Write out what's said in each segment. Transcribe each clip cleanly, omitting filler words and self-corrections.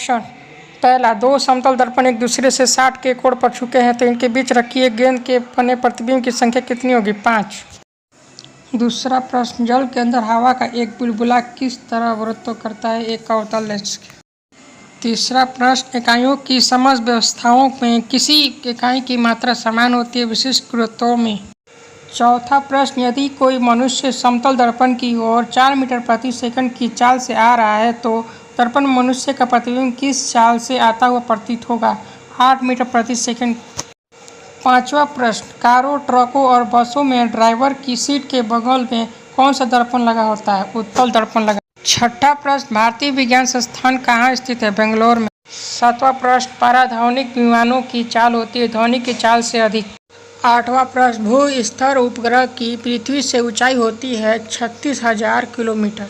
Question पहला, दो समतल दर्पण एक दूसरे से 60 के कोण पर झुके हैं तो इनके बीच रखी एक गेंद के बने प्रतिबिंब की संख्या कितनी होगी? 5। दूसरा प्रश्न, जल के अंदर हवा का एक बुलबुला किस तरह अवरोध करता है? एक अवतल लेंस के। तीसरा प्रश्न, इकाइयों की समस्त व्यवस्थाओं में किसी इकाई की मात्रा समान होती है विशिष्ट गुरुत्वों में? चौथा प्रश्न, यदि कोई मनुष्य समतल दर्पण की ओर 4 मीटर प्रति सेकंड की चाल से आ रहा है तो दर्पण में मनुष्य का प्रतिबिंब किस चाल से आता हुआ प्रतीत होगा? 8 मीटर प्रति सेकंड। पांचवा प्रश्न, कारों, ट्रकों और बसों में ड्राइवर की सीट के बगल में कौन सा दर्पण लगा होता है? उत्तल दर्पण लगा। छठा प्रश्न, भारतीय विज्ञान संस्थान कहाँ स्थित है? बेंगलोर में। सातवां प्रश्न, पराध्वनिक विमानों की चाल होती है ध्वनि की चाल से अधिक। आठवां प्रश्न, भू स्तर उपग्रह की पृथ्वी से ऊंचाई होती है 36,000 किलोमीटर।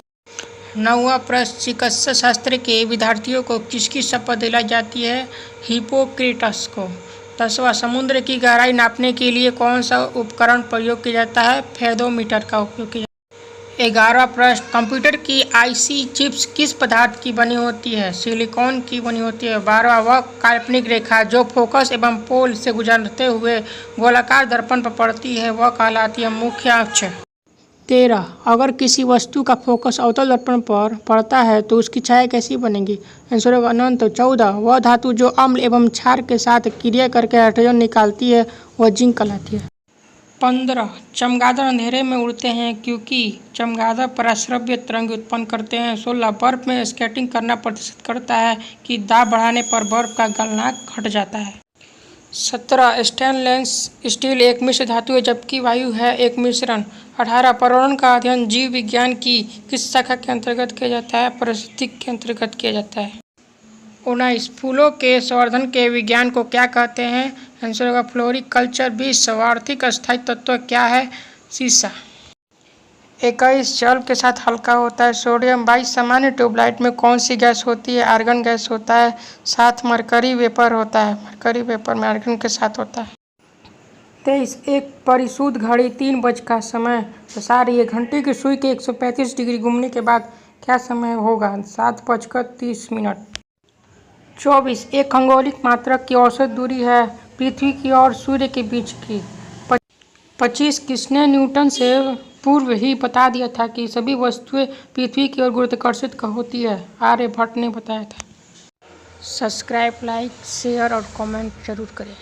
नौवां प्रश्न, चिकित्सा शास्त्र के विद्यार्थियों को किसकी शपथ दिलाई जाती है? हिप्पोक्रेटस को। 10वां, समुद्र की गहराई नापने के लिए कौन सा उपकरण प्रयोग किया जाता है? फेदोमीटर का उपयोग किया जाता है। 11वां प्रश्न, कंप्यूटर की आईसी चिप्स किस पदार्थ की बनी होती है? सिलिकॉन की बनी होती है। 12वां, वह काल्पनिक रेखा जो फोकस एवं पोल से गुजरते हुए गोलाकार दर्पण पर पड़ती है वह कहलाती है मुख्य अक्ष। 13, अगर किसी वस्तु का फोकस अवतल दर्पण पर पड़ता है तो उसकी छाया कैसी बनेगी? आंसर होगा अनंत। 14, वह धातु जो अम्ल एवं क्षार के साथ क्रिया करके हाइड्रोजन निकालती है वह जिंक कहलाती है। 15, चमगादड़ अंधेरे में उड़ते हैं क्योंकि चमगादड़ पराश्रव्य तरंग उत्पन्न करते हैं। 16, बर्फ में स्केटिंग करना प्रदर्शित करता है कि दाब बढ़ाने पर बर्फ का गलनांक घट जाता है। 17, स्टेनलेस स्टील एक मिश्र धातु है जबकि वायु है एक मिश्रण। 18, पर्यावरण का अध्ययन जीव विज्ञान की किस शाखा के अंतर्गत किया जाता है? पारिस्थितिकी के अंतर्गत किया जाता है। 19, फूलों के संवर्धन के विज्ञान को क्या कहते हैं? आंसर होगा फ्लोरिकल्चर। 20, सर्वाधिक अस्थायी तत्व क्या है? सीसा। 21, जल के साथ हल्का होता है सोडियम। 22, सामान्य ट्यूबलाइट में कौन सी गैस होती है? आर्गन गैस होता है। 7, मरकरी वेपर होता है। मरकरी वेपर में आर्गन के साथ होता है। 23, एक परिशुद्ध घड़ी 3 बज का समय दर्शा रही है। घंटी की सुई के 135 डिग्री घूमने के बाद क्या समय होगा? 7:30। 24, एक खगोलीय मात्रक की औसत दूरी है पृथ्वी की और सूर्य के बीच की। 25, किसने न्यूटन से पूर्व ही बता दिया था कि सभी वस्तुएं पृथ्वी की ओर गुरुत्वाकर्षित होती है? आर्यभट्ट ने बताया था। सब्सक्राइब, लाइक, शेयर और कमेंट जरूर करें।